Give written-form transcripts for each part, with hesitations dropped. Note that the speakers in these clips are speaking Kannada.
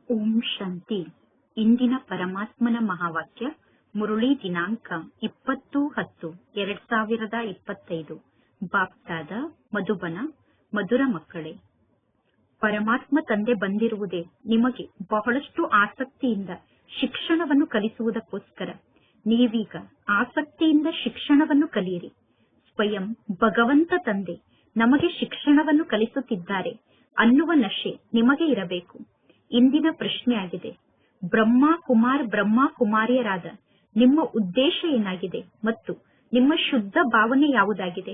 ಓಂ ಶಾಂತಿ. ಇಂದಿನ ಪರಮಾತ್ಮನ ಮಹಾವಾಕ್ಯ ಮುರುಳಿ ದಿನಾಂಕ 20-10-2025. ಬಾಪ್ತಾದ ಮಧುಬನ. ಮಧುರ ಮಕ್ಕಳೇ, ಪರಮಾತ್ಮ ತಂದೆ ಬಂದಿರುವುದೇ ನಿಮಗೆ ಬಹಳಷ್ಟು ಆಸಕ್ತಿಯಿಂದ ಶಿಕ್ಷಣವನ್ನು ಕಲಿಸುವುದಕ್ಕೋಸ್ಕರ. ನೀವೀಗ ಆಸಕ್ತಿಯಿಂದ ಶಿಕ್ಷಣವನ್ನು ಕಲಿಯಿರಿ. ಸ್ವಯಂ ಭಗವಂತ ತಂದೆ ನಮಗೆ ಶಿಕ್ಷಣವನ್ನು ಕಲಿಸುತ್ತಿದ್ದಾರೆ ಅನ್ನುವ ನಶೆ ನಿಮಗೆ ಇರಬೇಕು. ಇಂದಿನ ಪ್ರಶ್ನೆಯಾಗಿದೆ, ಬ್ರಹ್ಮ ಕುಮಾರಿಯರಾದ ನಿಮ್ಮ ಉದ್ದೇಶ ಏನಾಗಿದೆ ಮತ್ತು ನಿಮ್ಮ ಶುದ್ಧ ಭಾವನೆ ಯಾವುದಾಗಿದೆ?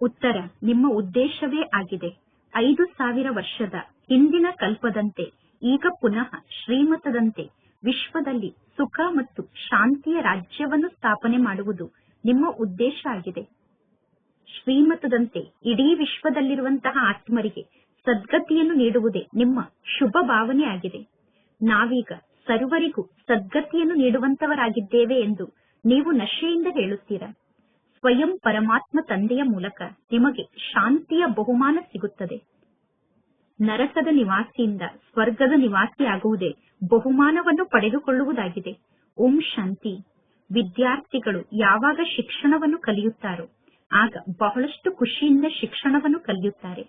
ಉತ್ತರ, ನಿಮ್ಮ ಉದ್ದೇಶವೇ ಆಗಿದೆ 5000 ವರ್ಷದ ಹಿಂದಿನ ಕಲ್ಪದಂತೆ ಈಗ ಪುನಃ ಶ್ರೀಮತದಂತೆ ವಿಶ್ವದಲ್ಲಿ ಸುಖ ಮತ್ತು ಶಾಂತಿಯ ರಾಜ್ಯವನ್ನು ಸ್ಥಾಪನೆ ಮಾಡುವುದು ನಿಮ್ಮ ಉದ್ದೇಶ ಆಗಿದೆ. ಶ್ರೀಮತದಂತೆ ಇಡೀ ವಿಶ್ವದಲ್ಲಿರುವಂತಹ ಆತ್ಮರಿಗೆ ಸದ್ಗತಿಯನ್ನು ನೀಡುವುದೇ ನಿಮ್ಮ ಶುಭ ಭಾವನೆ ಆಗಿದೆ. ನಾವೀಗ ಸರ್ವರಿಗೂ ಸದ್ಗತಿಯನ್ನು ನೀಡುವಂತವರಾಗಿದ್ದೇವೆ ಎಂದು ನೀವು ನಶೆಯಿಂದ ಹೇಳುತ್ತೀರಾ. ಸ್ವಯಂ ಪರಮಾತ್ಮ ತಂದೆಯ ಮೂಲಕ ನಿಮಗೆ ಶಾಂತಿಯ ಬಹುಮಾನ ಸಿಗುತ್ತದೆ. ನರಕದ ನಿವಾಸಿಯಿಂದ ಸ್ವರ್ಗದ ನಿವಾಸಿಯಾಗುವುದೇ ಬಹುಮಾನವನ್ನು ಪಡೆದುಕೊಳ್ಳುವುದಾಗಿದೆ. ಓಂ ಶಾಂತಿ. ವಿದ್ಯಾರ್ಥಿಗಳು ಯಾವಾಗ ಶಿಕ್ಷಣವನ್ನು ಕಲಿಯುತ್ತಾರೋ ಆಗ ಬಹಳಷ್ಟು ಖುಷಿಯಿಂದ ಶಿಕ್ಷಣವನ್ನು ಕಲಿಯುತ್ತಾರೆ.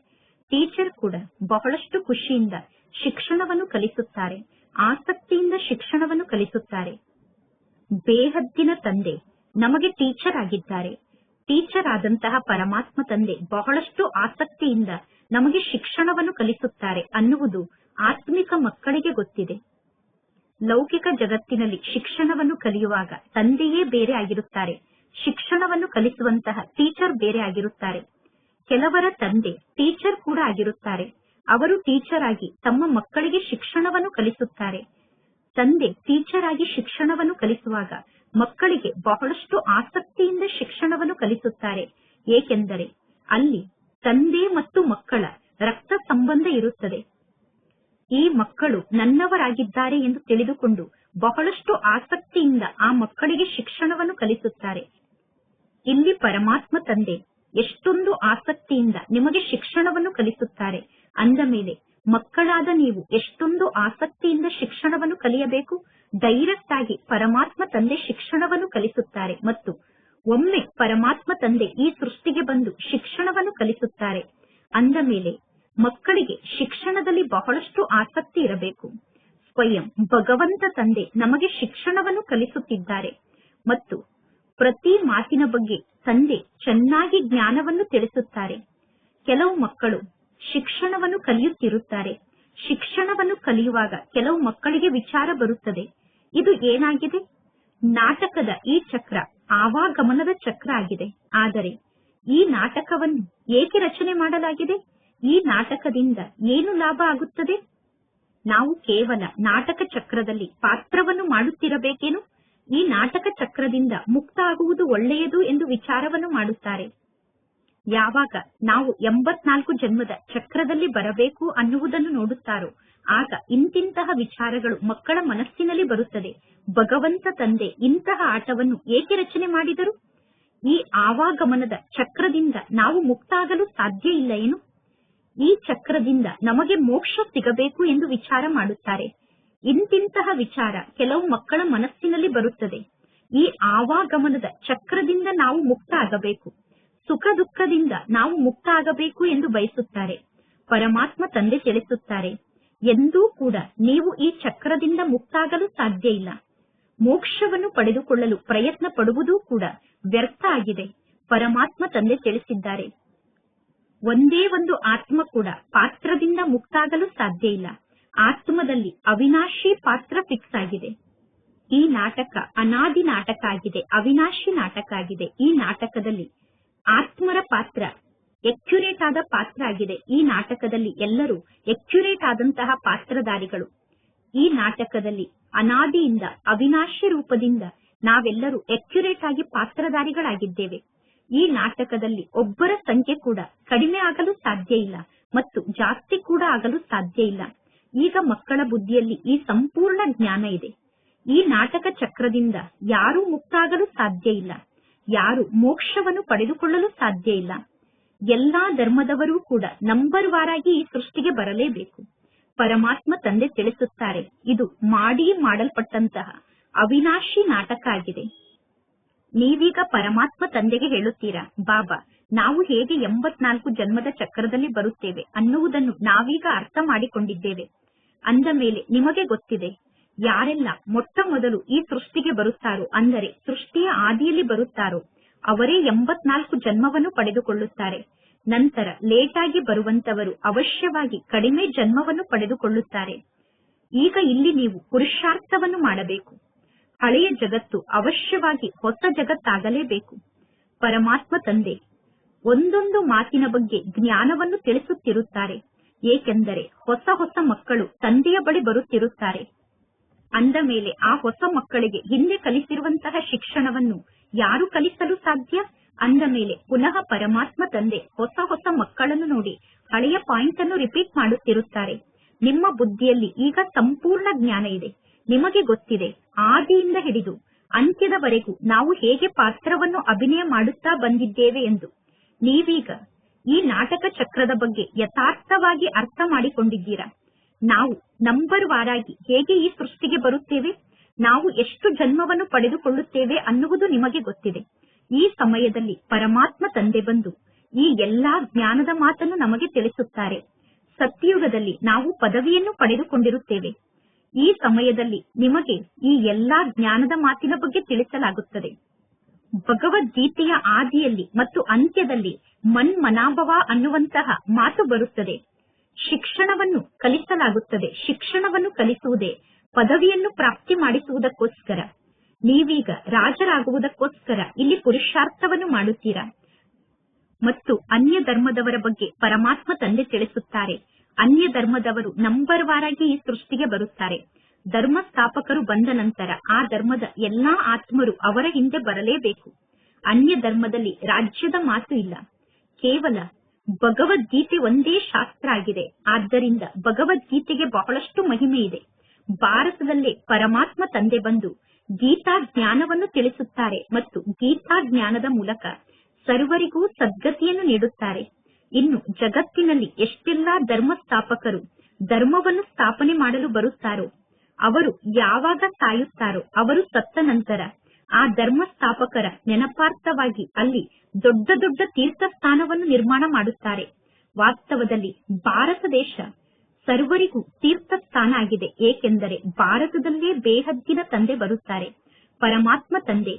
ಟೀಚರ್ ಕೂಡ ಬಹಳಷ್ಟು ಖುಷಿಯಿಂದ ಶಿಕ್ಷಣವನ್ನು ಕಲಿಸುತ್ತಾರೆ, ಆಸಕ್ತಿಯಿಂದ ಶಿಕ್ಷಣವನ್ನು ಕಲಿಸುತ್ತಾರೆ. ಬೇಹದ್ದಿನ ತಂದೆ ನಮಗೆ ಟೀಚರ್ ಆಗಿದ್ದಾರೆ. ಟೀಚರ್ ಆದಂತಹ ಪರಮಾತ್ಮ ತಂದೆ ಬಹಳಷ್ಟು ಆಸಕ್ತಿಯಿಂದ ನಮಗೆ ಶಿಕ್ಷಣವನ್ನು ಕಲಿಸುತ್ತಾರೆ ಅನ್ನುವುದು ಆತ್ಮಿಕ ಮಕ್ಕಳಿಗೆ ಗೊತ್ತಿದೆ. ಲೌಕಿಕ ಜಗತ್ತಿನಲ್ಲಿ ಶಿಕ್ಷಣವನ್ನು ಕಲಿಯುವಾಗ ತಂದೆಯೇ ಬೇರೆ ಆಗಿರುತ್ತಾರೆ, ಶಿಕ್ಷಣವನ್ನು ಕಲಿಸುವಂತಹ ಟೀಚರ್ ಬೇರೆ ಆಗಿರುತ್ತಾರೆ. ಕೆಲವರ ತಂದೆ ಟೀಚರ್ ಕೂಡ ಆಗಿರುತ್ತಾರೆ. ಅವರು ಟೀಚರ್ ಆಗಿ ತಮ್ಮ ಮಕ್ಕಳಿಗೆ ಶಿಕ್ಷಣವನ್ನು ಕಲಿಸುತ್ತಾರೆ. ತಂದೆ ಟೀಚರ್ ಆಗಿ ಶಿಕ್ಷಣವನ್ನು ಕಲಿಸುವಾಗ ಮಕ್ಕಳಿಗೆ ಬಹಳಷ್ಟು ಆಸಕ್ತಿಯಿಂದ ಶಿಕ್ಷಣವನ್ನು ಕಲಿಸುತ್ತಾರೆ. ಏಕೆಂದರೆ ಅಲ್ಲಿ ತಂದೆ ಮತ್ತು ಮಕ್ಕಳ ರಕ್ತ ಸಂಬಂಧ ಇರುತ್ತದೆ. ಈ ಮಕ್ಕಳು ನನ್ನವರಾಗಿದ್ದಾರೆ ಎಂದು ತಿಳಿದುಕೊಂಡು ಬಹಳಷ್ಟು ಆಸಕ್ತಿಯಿಂದ ಆ ಮಕ್ಕಳಿಗೆ ಶಿಕ್ಷಣವನ್ನು ಕಲಿಸುತ್ತಾರೆ. ಇಲ್ಲಿ ಪರಮಾತ್ಮ ತಂದೆ ಎಷ್ಟೊಂದು ಆಸಕ್ತಿಯಿಂದ ನಿಮಗೆ ಶಿಕ್ಷಣವನ್ನು ಕಲಿಸುತ್ತಾರೆ ಅಂದ ಮೇಲೆ ಮಕ್ಕಳಾದ ನೀವು ಎಷ್ಟೊಂದು ಆಸಕ್ತಿಯಿಂದ ಶಿಕ್ಷಣವನ್ನು ಕಲಿಯಬೇಕು. ಡೈರೆಕ್ಟ್ ಆಗಿ ಪರಮಾತ್ಮ ತಂದೆ ಶಿಕ್ಷಣವನ್ನು ಕಲಿಸುತ್ತಾರೆ ಮತ್ತು ಒಮ್ಮೆ ಪರಮಾತ್ಮ ತಂದೆ ಈ ಸೃಷ್ಟಿಗೆ ಬಂದು ಶಿಕ್ಷಣವನ್ನು ಕಲಿಸುತ್ತಾರೆ ಅಂದ ಮೇಲೆ ಮಕ್ಕಳಿಗೆ ಶಿಕ್ಷಣದಲ್ಲಿ ಬಹಳಷ್ಟು ಆಸಕ್ತಿ ಇರಬೇಕು. ಸ್ವಯಂ ಭಗವಂತ ತಂದೆ ನಮಗೆ ಶಿಕ್ಷಣವನ್ನು ಕಲಿಸುತ್ತಿದ್ದಾರೆ ಮತ್ತು ಪ್ರತಿ ಮಾತಿನ ಬಗ್ಗೆ ತಂದೆ ಚೆನ್ನಾಗಿ ಜ್ಞಾನವನ್ನು ತಿಳಿಸುತ್ತಾರೆ. ಕೆಲವು ಮಕ್ಕಳು ಶಿಕ್ಷಣವನ್ನು ಕಲಿಯುತ್ತಿರುತ್ತಾರೆ. ಶಿಕ್ಷಣವನ್ನು ಕಲಿಯುವಾಗ ಕೆಲವು ಮಕ್ಕಳಿಗೆ ವಿಚಾರ ಬರುತ್ತದೆ, ಇದು ಏನಾಗಿದೆ? ನಾಟಕದ ಈ ಚಕ್ರ ಆವಾಗಮನದ ಚಕ್ರ ಆಗಿದೆ. ಆದರೆ ಈ ನಾಟಕವನ್ನು ಏಕೆ ರಚನೆ ಮಾಡಲಾಗಿದೆ? ಈ ನಾಟಕದಿಂದ ಏನು ಲಾಭ ಆಗುತ್ತದೆ? ನಾವು ಕೇವಲ ನಾಟಕ ಚಕ್ರದಲ್ಲಿ ಪಾತ್ರವನ್ನು ಮಾಡುತ್ತಿರಬೇಕೇನು? ಈ ನಾಟಕ ಚಕ್ರದಿಂದ ಮುಕ್ತ ಆಗುವುದು ಒಳ್ಳೆಯದು ಎಂದು ವಿಚಾರವನ್ನು ಮಾಡುತ್ತಾರೆ. ಯಾವಾಗ ನಾವು 84 ಜನ್ಮದ ಚಕ್ರದಲ್ಲಿ ಬರಬೇಕು ಅನ್ನುವುದನ್ನು ನೋಡುತ್ತಾರೋ ಆಗ ಇಂತಿಂತಹ ವಿಚಾರಗಳು ಮಕ್ಕಳ ಮನಸ್ಸಿನಲ್ಲಿ ಬರುತ್ತದೆ. ಭಗವಂತ ತಂದೆ ಇಂತಹ ಆಟವನ್ನು ಏಕೆ ರಚನೆ ಮಾಡಿದರು? ಈ ಆವಾಗಮನದ ಚಕ್ರದಿಂದ ನಾವು ಮುಕ್ತ ಆಗಲು ಸಾಧ್ಯ ಇಲ್ಲ ಏನು? ಈ ಚಕ್ರದಿಂದ ನಮಗೆ ಮೋಕ್ಷ ಸಿಗಬೇಕು ಎಂದು ವಿಚಾರ ಮಾಡುತ್ತಾರೆ. ಇಂತಿಂತಹ ವಿಚಾರ ಕೆಲವು ಮಕ್ಕಳ ಮನಸ್ಸಿನಲ್ಲಿ ಬರುತ್ತದೆ. ಈ ಆವಾಗಮನದ ಚಕ್ರದಿಂದ ನಾವು ಮುಕ್ತ ಆಗಬೇಕು, ಸುಖ ದುಃಖದಿಂದ ನಾವು ಮುಕ್ತ ಆಗಬೇಕು ಎಂದು ಬಯಸುತ್ತಾರೆ. ಪರಮಾತ್ಮ ತಂದೆ ತಿಳಿಸುತ್ತಾರೆ, ಎಂದೂ ಕೂಡ ನೀವು ಈ ಚಕ್ರದಿಂದ ಮುಕ್ತಾಗಲು ಸಾಧ್ಯ ಇಲ್ಲ. ಮೋಕ್ಷವನ್ನು ಪಡೆದುಕೊಳ್ಳಲು ಪ್ರಯತ್ನ ಪಡುವುದೂ ಕೂಡ ವ್ಯರ್ಥ ಆಗಿದೆ. ಪರಮಾತ್ಮ ತಂದೆ ತಿಳಿಸಿದ್ದಾರೆ, ಒಂದೇ ಒಂದು ಆತ್ಮ ಕೂಡ ಪಾತ್ರದಿಂದ ಮುಕ್ತಾಗಲು ಸಾಧ್ಯ ಇಲ್ಲ. ಆತ್ಮದಲ್ಲಿ ಅವಿನಾಶಿ ಪಾತ್ರ ಫಿಕ್ಸ್ ಆಗಿದೆ. ಈ ನಾಟಕ ಅನಾದಿ ನಾಟಕ ಆಗಿದೆ, ಅವಿನಾಶಿ ನಾಟಕ ಆಗಿದೆ. ಈ ನಾಟಕದಲ್ಲಿ ಆತ್ಮರ ಪಾತ್ರ ಎಕ್ಯುರೇಟ್ ಆದ ಪಾತ್ರ ಆಗಿದೆ. ಈ ನಾಟಕದಲ್ಲಿ ಎಲ್ಲರೂ ಎಕ್ಯುರೇಟ್ ಆದಂತಹ ಪಾತ್ರಧಾರಿಗಳು. ಈ ನಾಟಕದಲ್ಲಿ ಅನಾದಿಯಿಂದ ಅವಿನಾಶಿ ರೂಪದಿಂದ ನಾವೆಲ್ಲರೂ ಎಕ್ಯುರೇಟ್ ಆಗಿ ಪಾತ್ರಧಾರಿಗಳಾಗಿದ್ದೇವೆ. ಈ ನಾಟಕದಲ್ಲಿ ಒಬ್ಬರ ಸಂಖ್ಯೆ ಕೂಡ ಕಡಿಮೆ ಆಗಲು ಸಾಧ್ಯ ಇಲ್ಲ ಮತ್ತು ಜಾಸ್ತಿ ಕೂಡ ಆಗಲು ಸಾಧ್ಯ ಇಲ್ಲ. ಈಗ ಮಕ್ಕಳ ಬುದ್ಧಿಯಲ್ಲಿ ಈ ಸಂಪೂರ್ಣ ಜ್ಞಾನ ಇದೆ. ಈ ನಾಟಕ ಚಕ್ರದಿಂದ ಯಾರೂ ಮುಕ್ತಾಗಲು ಸಾಧ್ಯ ಇಲ್ಲ, ಯಾರು ಮೋಕ್ಷವನ್ನು ಪಡೆದುಕೊಳ್ಳಲು ಸಾಧ್ಯ ಇಲ್ಲ. ಎಲ್ಲಾ ಧರ್ಮದವರೂ ಕೂಡ ನಂಬರ್ ವಾರಾಗಿ ಈ ಸೃಷ್ಟಿಗೆ ಬರಲೇಬೇಕು. ಪರಮಾತ್ಮ ತಂದೆ ತಿಳಿಸುತ್ತಾರೆ, ಇದು ಮಾಡಲ್ಪಟ್ಟಂತಹ ಅವಿನಾಶಿ ನಾಟಕ ಆಗಿದೆ. ನೀವೀಗ ಪರಮಾತ್ಮ ತಂದೆಗೆ ಹೇಳುತ್ತೀರಾ, ಬಾಬಾ ನಾವು ಹೇಗೆ 84 ಜನ್ಮದ ಚಕ್ರದಲ್ಲಿ ಬರುತ್ತೇವೆ ಅನ್ನುವುದನ್ನು ನಾವೀಗ ಅರ್ಥ ಮಾಡಿಕೊಂಡಿದ್ದೇವೆ. ಅಂದ ಮೇಲೆ ನಿಮಗೆ ಗೊತ್ತಿದೆ, ಯಾರೆಲ್ಲ ಮೊಟ್ಟ ಮೊದಲು ಈ ಸೃಷ್ಟಿಗೆ ಬರುತ್ತಾರೋ, ಅಂದರೆ ಸೃಷ್ಟಿಯ ಆದಿಯಲ್ಲಿ ಬರುತ್ತಾರೋ, ಅವರೇ 84 ಜನ್ಮವನ್ನು ಪಡೆದುಕೊಳ್ಳುತ್ತಾರೆ. ನಂತರ ಲೇಟಾಗಿ ಬರುವಂತವರು ಅವಶ್ಯವಾಗಿ ಕಡಿಮೆ ಜನ್ಮವನ್ನು ಪಡೆದುಕೊಳ್ಳುತ್ತಾರೆ. ಈಗ ಇಲ್ಲಿ ನೀವು ಪುರುಷಾರ್ಥವನ್ನು ಮಾಡಬೇಕು. ಹಳೆಯ ಜಗತ್ತು ಅವಶ್ಯವಾಗಿ ಹೊಸ ಜಗತ್ತಾಗಲೇಬೇಕು. ಪರಮಾತ್ಮ ತಂದೆ ಒಂದೊಂದು ಮಾತಿನ ಬಗ್ಗೆ ಜ್ಞಾನವನ್ನು ತಿಳಿಸುತ್ತಿರುತ್ತಾರೆ, ಏಕೆಂದರೆ ಹೊಸ ಹೊಸ ಮಕ್ಕಳು ತಂದೆಯ ಬಳಿ ಬರುತ್ತಿರುತ್ತಾರೆ. ಅಂದ ಮೇಲೆ ಆ ಹೊಸ ಮಕ್ಕಳಿಗೆ ಹಿಂದೆ ಕಲಿಸಿರುವಂತಹ ಶಿಕ್ಷಣವನ್ನು ಯಾರು ಕಲಿಸಲು ಸಾಧ್ಯ? ಅಂದ ಮೇಲೆ ಪುನಃ ಪರಮಾತ್ಮ ತಂದೆ ಹೊಸ ಹೊಸ ಮಕ್ಕಳನ್ನು ನೋಡಿ ಹಳೆಯ ಪಾಯಿಂಟ್ ಅನ್ನು ರಿಪೀಟ್ ಮಾಡುತ್ತಿರುತ್ತಾರೆ. ನಿಮ್ಮ ಬುದ್ಧಿಯಲ್ಲಿ ಈಗ ಸಂಪೂರ್ಣ ಜ್ಞಾನ ಇದೆ. ನಿಮಗೆ ಗೊತ್ತಿದೆ, ಆದಿಯಿಂದ ಹಿಡಿದು ಅಂತ್ಯದವರೆಗೂ ನಾವು ಹೇಗೆ ಪಾತ್ರವನ್ನು ಅಭಿನಯ ಮಾಡುತ್ತಾ ಬಂದಿದ್ದೇವೆ ಎಂದು. ನೀವೀಗ ಈ ನಾಟಕ ಚಕ್ರದ ಬಗ್ಗೆ ಯಥಾರ್ಥವಾಗಿ ಅರ್ಥ ಮಾಡಿಕೊಂಡಿದ್ದೀರಾ. ನಾವು ನಂಬರ್ ವಾರಾಗಿ ಹೇಗೆ ಈ ಸೃಷ್ಟಿಗೆ ಬರುತ್ತೇವೆ, ನಾವು ಎಷ್ಟು ಜನ್ಮವನ್ನು ಪಡೆದುಕೊಳ್ಳುತ್ತೇವೆ ಅನ್ನುವುದು ನಿಮಗೆ ಗೊತ್ತಿದೆ. ಈ ಸಮಯದಲ್ಲಿ ಪರಮಾತ್ಮ ತಂದೆ ಬಂದು ಈ ಎಲ್ಲಾ ಜ್ಞಾನದ ಮಾತನ್ನು ನಮಗೆ ತಿಳಿಸುತ್ತಾರೆ. ಸತ್ಯಯುಗದಲ್ಲಿ ನಾವು ಪದವಿಯನ್ನು ಪಡೆದುಕೊಂಡಿರುತ್ತೇವೆ. ಈ ಸಮಯದಲ್ಲಿ ನಿಮಗೆ ಈ ಎಲ್ಲಾ ಜ್ಞಾನದ ಮಾತಿನ ಬಗ್ಗೆ ತಿಳಿಸಲಾಗುತ್ತದೆ. ಭಗವದ್ಗೀತೆಯ ಆದಿಯಲ್ಲಿ ಮತ್ತು ಅಂತ್ಯದಲ್ಲಿ ಮನ್ಮನಾಭವ ಅನ್ನುವಂತಹ ಮಾತು ಬರುತ್ತದೆ. ಶಿಕ್ಷಣವನ್ನು ಕಲಿಸಲಾಗುತ್ತದೆ. ಶಿಕ್ಷಣವನ್ನು ಕಲಿಸುವುದೇ ಪದವಿಯನ್ನು ಪ್ರಾಪ್ತಿ ಮಾಡಿಸುವುದಕ್ಕೋಸ್ಕರ. ನೀವೀಗ ರಾಜರಾಗುವುದಕ್ಕೋಸ್ಕರ ಇಲ್ಲಿ ಪುರುಷಾರ್ಥವನ್ನು ಮಾಡುತ್ತೀರಾ. ಮತ್ತು ಅನ್ಯ ಧರ್ಮದವರ ಬಗ್ಗೆ ಪರಮಾತ್ಮ ತಂದೆ ತಿಳಿಸುತ್ತಾರೆ. ಅನ್ಯ ಧರ್ಮದವರು ನಂಬರ್ ವಾರಾಗಿ ಈ ಸೃಷ್ಟಿಗೆ ಬರುತ್ತಾರೆ. ಧರ್ಮ ಸ್ಥಾಪಕರು ಬಂದ ನಂತರ ಆ ಧರ್ಮದ ಎಲ್ಲಾ ಆತ್ಮರು ಅವರ ಹಿಂದೆ ಬರಲೇಬೇಕು. ಅನ್ಯ ಧರ್ಮದಲ್ಲಿ ರಾಜ್ಯದ ಮಾತು ಇಲ್ಲ. ಕೇವಲ ಭಗವದ್ಗೀತೆ ಒಂದೇ ಶಾಸ್ತ್ರ ಆಗಿದೆ. ಆದ್ದರಿಂದ ಭಗವದ್ಗೀತೆಗೆ ಬಹಳಷ್ಟು ಮಹಿಮೆ ಇದೆ. ಭಾರತದಲ್ಲೇ ಪರಮಾತ್ಮ ತಂದೆ ಬಂದು ಗೀತಾ ಜ್ಞಾನವನ್ನು ತಿಳಿಸುತ್ತಾರೆ ಮತ್ತು ಗೀತಾ ಜ್ಞಾನದ ಮೂಲಕ ಸರ್ವರಿಗೂ ಸದ್ಗತಿಯನ್ನು ನೀಡುತ್ತಾರೆ. ಇನ್ನು ಜಗತ್ತಿನಲ್ಲಿ ಎಷ್ಟೆಲ್ಲಾ ಧರ್ಮ ಸ್ಥಾಪಕರು ಧರ್ಮವನ್ನು ಸ್ಥಾಪನೆ ಮಾಡಲು ಬರುತ್ತಾರೋ, ಅವರು ಯಾವಾಗ ಸಾಯುತ್ತಾರೋ, ಅವರು ಸತ್ತ ನಂತರ ಆ ಧರ್ಮ ಸ್ಥಾಪಕರ ನೆನಪಾರ್ಥವಾಗಿ ಅಲ್ಲಿ ದೊಡ್ಡ ದೊಡ್ಡ ತೀರ್ಥ ಸ್ಥಾನವನ್ನು ನಿರ್ಮಾಣ ಮಾಡುತ್ತಾರೆ. ವಾಸ್ತವದಲ್ಲಿ ಭಾರತ ದೇಶ ಸರ್ವರಿಗೂ ತೀರ್ಥ ಸ್ಥಾನ ಆಗಿದೆ. ಏಕೆಂದರೆ ಭಾರತದಲ್ಲೇ ಬೇಹದ್ದಿನ ತಂದೆ ಬರುತ್ತಾರೆ. ಪರಮಾತ್ಮ ತಂದೆ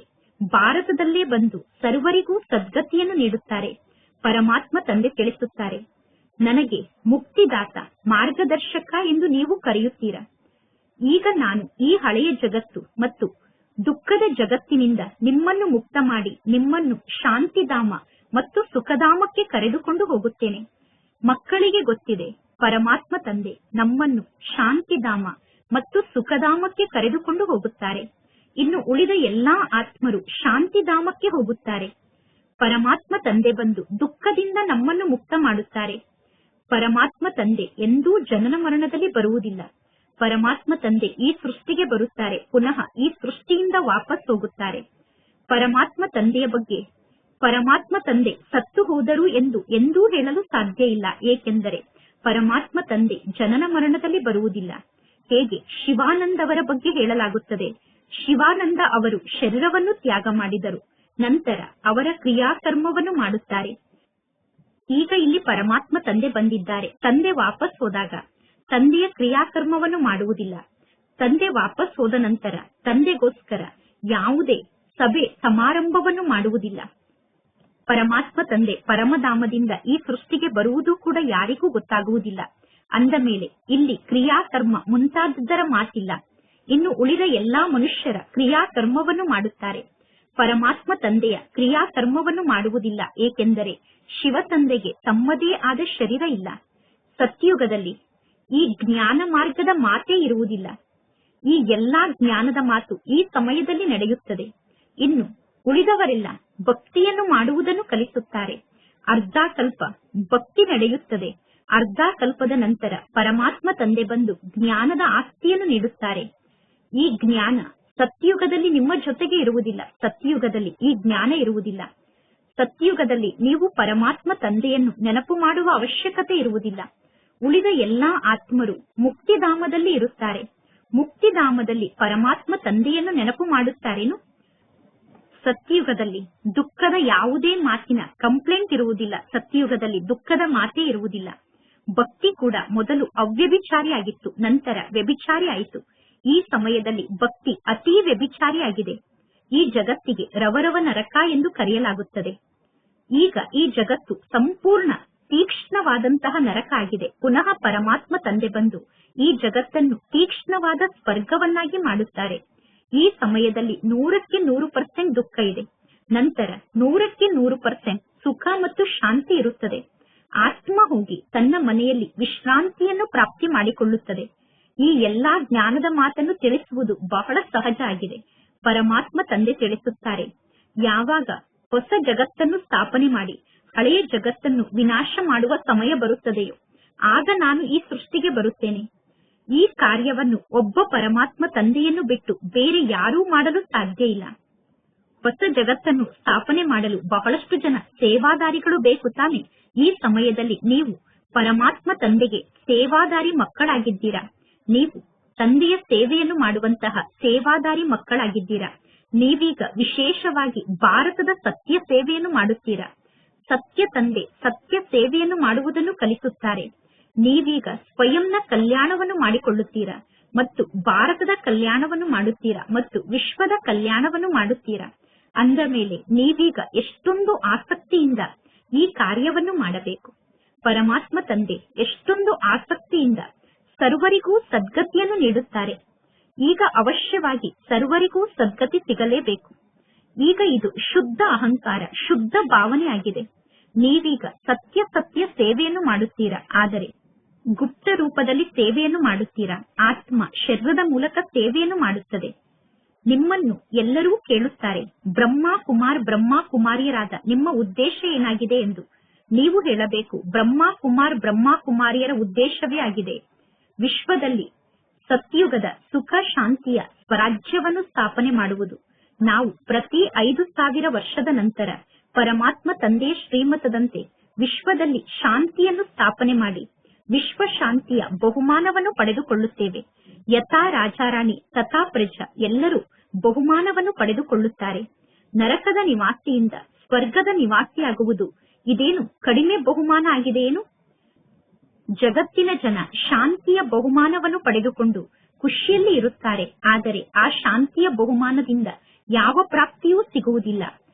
ಭಾರತದಲ್ಲೇ ಬಂದು ಸರ್ವರಿಗೂ ಸದ್ಗತಿಯನ್ನು ನೀಡುತ್ತಾರೆ. ಪರಮಾತ್ಮ ತಂದೆ ತಿಳಿಸುತ್ತಾರೆ, ನನಗೆ ಮುಕ್ತಿದಾತ ಮಾರ್ಗದರ್ಶಕ ಎಂದು ನೀವು ಕರೆಯುತ್ತೀರಾ. ಈಗ ನಾನು ಈ ಹಳೆಯ ಜಗತ್ತು ಮತ್ತು ದುಃಖದ ಜಗತ್ತಿನಿಂದ ನಿಮ್ಮನ್ನು ಮುಕ್ತ ಮಾಡಿ ನಿಮ್ಮನ್ನು ಶಾಂತಿಧಾಮ ಮತ್ತು ಸುಖಧಾಮಕ್ಕೆ ಕರೆದುಕೊಂಡು ಹೋಗುತ್ತೇನೆ. ಮಕ್ಕಳಿಗೆ ಗೊತ್ತಿದೆ, ಪರಮಾತ್ಮ ತಂದೆ ನಮ್ಮನ್ನು ಶಾಂತಿಧಾಮ ಮತ್ತು ಸುಖಧಾಮಕ್ಕೆ ಕರೆದುಕೊಂಡು ಹೋಗುತ್ತಾರೆ. ಇನ್ನು ಉಳಿದ ಎಲ್ಲಾ ಆತ್ಮರು ಶಾಂತಿಧಾಮಕ್ಕೆ ಹೋಗುತ್ತಾರೆ. ಪರಮಾತ್ಮ ತಂದೆ ಬಂದು ದುಃಖದಿಂದ ನಮ್ಮನ್ನು ಮುಕ್ತ ಮಾಡುತ್ತಾರೆ. ಪರಮಾತ್ಮ ತಂದೆ ಎಂದೂ ಜನನ ಮರಣದಲ್ಲಿ ಬರುವುದಿಲ್ಲ. ಪರಮಾತ್ಮ ತಂದೆ ಈ ಸೃಷ್ಟಿಗೆ ಬರುತ್ತಾರೆ, ಪುನಃ ಈ ಸೃಷ್ಟಿಯಿಂದ ವಾಪಸ್ ಹೋಗುತ್ತಾರೆ. ಪರಮಾತ್ಮ ತಂದೆಯ ಬಗ್ಗೆ ಪರಮಾತ್ಮ ತಂದೆ ಸತ್ತು ಹೋದರು ಎಂದು ಎಂದೂ ಹೇಳಲು ಸಾಧ್ಯ ಇಲ್ಲ. ಏಕೆಂದರೆ ಪರಮಾತ್ಮ ತಂದೆ ಜನನ ಮರಣದಲ್ಲಿ ಬರುವುದಿಲ್ಲ. ಹೇಗೆ ಶಿವಾನಂದ ಅವರ ಬಗ್ಗೆ ಹೇಳಲಾಗುತ್ತದೆ, ಶಿವಾನಂದ ಅವರು ಶರೀರವನ್ನು ತ್ಯಾಗ ಮಾಡಿದರು, ನಂತರ ಅವರ ಕ್ರಿಯಾಕರ್ಮವನ್ನು ಮಾಡುತ್ತಾರೆ. ಈಗ ಇಲ್ಲಿ ಪರಮಾತ್ಮ ತಂದೆ ಬಂದಿದ್ದಾರೆ. ತಂದೆ ವಾಪಸ್ ಹೋದಾಗ ತಂದೆಯ ಕ್ರಿಯಾಕರ್ಮವನ್ನು ಮಾಡುವುದಿಲ್ಲ. ತಂದೆ ವಾಪಸ್ ಹೋದ ನಂತರ ತಂದೆಗೋಸ್ಕರ ಯಾವುದೇ ಸಭೆ ಸಮಾರಂಭವನ್ನು ಮಾಡುವುದಿಲ್ಲ. ಪರಮಾತ್ಮ ತಂದೆ ಪರಮಧಾಮದಿಂದ ಈ ಸೃಷ್ಟಿಗೆ ಬರುವುದು ಕೂಡ ಯಾರಿಗೂ ಗೊತ್ತಾಗುವುದಿಲ್ಲ. ಅಂದ ಮೇಲೆ ಇಲ್ಲಿ ಕ್ರಿಯಾಕರ್ಮ ಮುಂತಾದದ್ದರ ಮಾತಿಲ್ಲ. ಇನ್ನು ಉಳಿದ ಎಲ್ಲಾ ಮನುಷ್ಯರ ಕ್ರಿಯಾಕರ್ಮವನ್ನು ಮಾಡುತ್ತಾರೆ. ಪರಮಾತ್ಮ ತಂದೆಯ ಕ್ರಿಯಾಕರ್ಮವನ್ನು ಮಾಡುವುದಿಲ್ಲ. ಏಕೆಂದರೆ ಶಿವ ತಂದೆಗೆ ತಮ್ಮದೇ ಆದ ಶರೀರ ಇಲ್ಲ. ಸತ್ಯಯುಗದಲ್ಲಿ ಈ ಜ್ಞಾನ ಮಾರ್ಗದ ಮಾತೇ ಇರುವುದಿಲ್ಲ. ಈ ಎಲ್ಲಾ ಜ್ಞಾನದ ಮಾತು ಈ ಸಮಯದಲ್ಲಿ ನಡೆಯುತ್ತದೆ. ಇನ್ನು ಉಳಿದವರೆಲ್ಲ ಭಕ್ತಿಯನ್ನು ಮಾಡುವುದನ್ನು ಕಲಿಸುತ್ತಾರೆ. ಅರ್ಧ ಕಲ್ಪ ಭಕ್ತಿ ನಡೆಯುತ್ತದೆ. ಅರ್ಧ ಕಲ್ಪದ ನಂತರ ಪರಮಾತ್ಮ ತಂದೆ ಬಂದು ಜ್ಞಾನದ ಆಸ್ತಿಯನ್ನು ನೀಡುತ್ತಾರೆ. ಈ ಜ್ಞಾನ ಸತ್ಯಯುಗದಲ್ಲಿ ನಿಮ್ಮ ಜೊತೆಗೆ ಇರುವುದಿಲ್ಲ. ಸತ್ಯಯುಗದಲ್ಲಿ ಈ ಜ್ಞಾನ ಇರುವುದಿಲ್ಲ. ಸತ್ಯಯುಗದಲ್ಲಿ ನೀವು ಪರಮಾತ್ಮ ತಂದೆಯನ್ನು ನೆನಪು ಮಾಡುವ ಅವಶ್ಯಕತೆ ಇರುವುದಿಲ್ಲ. ಉಳಿದ ಎಲ್ಲಾ ಆತ್ಮರು ಮುಕ್ತಿಧಾಮದಲ್ಲಿ ಇರುತ್ತಾರೆ. ಮುಕ್ತಿಧಾಮದಲ್ಲಿ ಪರಮಾತ್ಮ ತಂದೆಯನ್ನು ನೆನಪು ಮಾಡುತ್ತಾರೇನು? ಸತ್ಯಯುಗದಲ್ಲಿ ದುಃಖದ ಯಾವುದೇ ಮಾತಿನ ಕಂಪ್ಲೇಂಟ್ ಇರುವುದಿಲ್ಲ. ಸತ್ಯಯುಗದಲ್ಲಿ ದುಃಖದ ಮಾತೇ ಇರುವುದಿಲ್ಲ. ಭಕ್ತಿ ಕೂಡ ಮೊದಲು ಅವ್ಯಭಿಚಾರಿ ಆಗಿತ್ತು, ನಂತರ ವ್ಯಭಿಚಾರಿ ಆಯಿತು. ಈ ಸಮಯದಲ್ಲಿ ಭಕ್ತಿ ಅತೀ ವ್ಯಭಿಚಾರಿ ಆಗಿದೆ. ಈ ಜಗತ್ತಿಗೆ ರವರವ ನರಕ ಎಂದು ಕರೆಯಲಾಗುತ್ತದೆ. ಈಗ ಈ ಜಗತ್ತು ಸಂಪೂರ್ಣ ತೀಕ್ಷ್ಣವಾದಂತಹ ನರಕ ಆಗಿದೆ. ಪುನಃ ಪರಮಾತ್ಮ ತಂದೆ ಬಂದು ಈ ಜಗತ್ತನ್ನು ತೀಕ್ಷ್ಣವಾದ ಸ್ವರ್ಗವನ್ನಾಗಿ ಮಾಡುತ್ತಾರೆ. ಈ ಸಮಯದಲ್ಲಿ 100% ದುಃಖ ಇದೆ, ನಂತರ 100% ಸುಖ ಮತ್ತು ಶಾಂತಿ ಇರುತ್ತದೆ. ಆತ್ಮ ಹೋಗಿ ತನ್ನ ಮನೆಯಲ್ಲಿ ವಿಶ್ರಾಂತಿಯನ್ನು ಪ್ರಾಪ್ತಿ ಮಾಡಿಕೊಳ್ಳುತ್ತದೆ. ಈ ಎಲ್ಲಾ ಜ್ಞಾನದ ಮಾತನ್ನು ತಿಳಿಸುವುದು ಬಹಳ ಸಹಜ ಆಗಿದೆ. ಪರಮಾತ್ಮ ತಂದೆ ತಿಳಿಸುತ್ತಾರೆ, ಯಾವಾಗ ಹೊಸ ಜಗತ್ತನ್ನು ಸ್ಥಾಪನೆ ಮಾಡಿ ಹಳೆಯ ಜಗತ್ತನ್ನು ವಿನಾಶ ಮಾಡುವ ಸಮಯ ಬರುತ್ತದೆಯೋ ಆಗ ನಾನು ಈ ಸೃಷ್ಟಿಗೆ ಬರುತ್ತೇನೆ. ಈ ಕಾರ್ಯವನ್ನು ಒಬ್ಬ ಪರಮಾತ್ಮ ತಂದೆಯನ್ನು ಬಿಟ್ಟು ಬೇರೆ ಯಾರೂ ಮಾಡಲು ಸಾಧ್ಯ ಇಲ್ಲ. ಹೊಸ ಜಗತ್ತನ್ನು ಸ್ಥಾಪನೆ ಮಾಡಲು ಬಹಳಷ್ಟು ಜನ ಸೇವಾದಾರಿಗಳು ಬೇಕು ತಾನೆ. ಈ ಸಮಯದಲ್ಲಿ ನೀವು ಪರಮಾತ್ಮ ತಂದೆಗೆ ಸೇವಾದಾರಿ ಮಕ್ಕಳಾಗಿದ್ದೀರಾ. ನೀವು ತಂದೆಯ ಸೇವೆಯನ್ನು ಮಾಡುವಂತಹ ಸೇವಾದಾರಿ ಮಕ್ಕಳಾಗಿದ್ದೀರಾ. ನೀವೀಗ ವಿಶೇಷವಾಗಿ ಭಾರತದ ಸತ್ಯ ಸೇವೆಯನ್ನು ಮಾಡುತ್ತೀರಾ. ಸತ್ಯ ತಂದೆ ಸತ್ಯ ಸೇವೆಯನ್ನು ಮಾಡುವುದನ್ನು ಕಲಿಸುತ್ತಾರೆ. ನೀವೀಗ ಸ್ವಯಂನ ಕಲ್ಯಾಣವನ್ನು ಮಾಡಿಕೊಳ್ಳುತ್ತೀರಾ ಮತ್ತು ಭಾರತದ ಕಲ್ಯಾಣವನ್ನು ಮಾಡುತ್ತೀರಾ ಮತ್ತು ವಿಶ್ವದ ಕಲ್ಯಾಣವನ್ನು ಮಾಡುತ್ತೀರಾ. ಅಂದ ಮೇಲೆ ನೀವೀಗ ಎಷ್ಟೊಂದು ಆಸಕ್ತಿಯಿಂದ ಈ ಕಾರ್ಯವನ್ನು ಮಾಡಬೇಕು. ಪರಮಾತ್ಮ ತಂದೆ ಎಷ್ಟೊಂದು ಆಸಕ್ತಿಯಿಂದ ಸರ್ವರಿಗೂ ಸದ್ಗತಿಯನ್ನು ನೀಡುತ್ತಾರೆ. ಈಗ ಅವಶ್ಯವಾಗಿ ಸರ್ವರಿಗೂ ಸದ್ಗತಿ ಸಿಗಲೇಬೇಕು. ಈಗ ಇದು ಶುದ್ಧ ಅಹಂಕಾರ, ಶುದ್ಧ ಭಾವನೆ ಆಗಿದೆ. ನೀವೀಗ ಸತ್ಯ ಸತ್ಯ ಸೇವೆಯನ್ನು ಮಾಡುತ್ತೀರಾ, ಆದರೆ ಗುಪ್ತ ರೂಪದಲ್ಲಿ ಸೇವೆಯನ್ನು ಮಾಡುತ್ತೀರಾ. ಆತ್ಮ ಶರೀರದ ಮೂಲಕ ಸೇವೆಯನ್ನು ಮಾಡುತ್ತದೆ. ನಿಮ್ಮನ್ನು ಎಲ್ಲರೂ ಕೇಳುತ್ತಾರೆ, ಬ್ರಹ್ಮ ಕುಮಾರ್ ಬ್ರಹ್ಮ ಕುಮಾರಿಯರಾದ ನಿಮ್ಮ ಉದ್ದೇಶ ಏನಾಗಿದೆ ಎಂದು. ನೀವು ಹೇಳಬೇಕು, ಬ್ರಹ್ಮ ಕುಮಾರ್ ಬ್ರಹ್ಮ ಕುಮಾರಿಯರ ಉದ್ದೇಶವೇ ಆಗಿದೆ ವಿಶ್ವದಲ್ಲಿ ಸತ್ಯುಗದ ಸುಖ ಶಾಂತಿಯ ಸ್ವರಾಜ್ಯವನ್ನು ಸ್ಥಾಪನೆ ಮಾಡುವುದು. ನಾವು ಪ್ರತಿ 5000 ವರ್ಷದ ನಂತರ ಪರಮಾತ್ಮ ತಂದೆಯ ಶ್ರೀಮತದಂತೆ ವಿಶ್ವದಲ್ಲಿ ಶಾಂತಿಯನ್ನು ಸ್ಥಾಪನೆ ಮಾಡಿ ವಿಶ್ವ ಶಾಂತಿಯ ಬಹುಮಾನವನ್ನು ಪಡೆದುಕೊಳ್ಳುತ್ತೇವೆ. ಯಥಾ ರಾಜಾರಾಣಿ ತಥಾ ಪ್ರಜಾ ಎಲ್ಲರೂ ಬಹುಮಾನವನ್ನು ಪಡೆದುಕೊಳ್ಳುತ್ತಾರೆ. ನರಕದ ನಿವಾಸಿಯಿಂದ ಸ್ವರ್ಗದ ನಿವಾಸಿಯಾಗುವುದು ಇದೇನು ಕಡಿಮೆ ಬಹುಮಾನ ಆಗಿದೆಯೇನು? ಜಗತ್ತಿನ ಜನ ಶಾಂತಿಯ ಬಹುಮಾನವನ್ನು ಪಡೆದುಕೊಂಡು ಖುಷಿಯಲ್ಲಿ ಇರುತ್ತಾರೆ, ಆದರೆ ಆ ಶಾಂತಿಯ ಬಹುಮಾನದಿಂದ ಯಾವ ಪ್ರಾಪ್ತಿಯೂ ಸಿಗುವುದಿಲ್ಲ.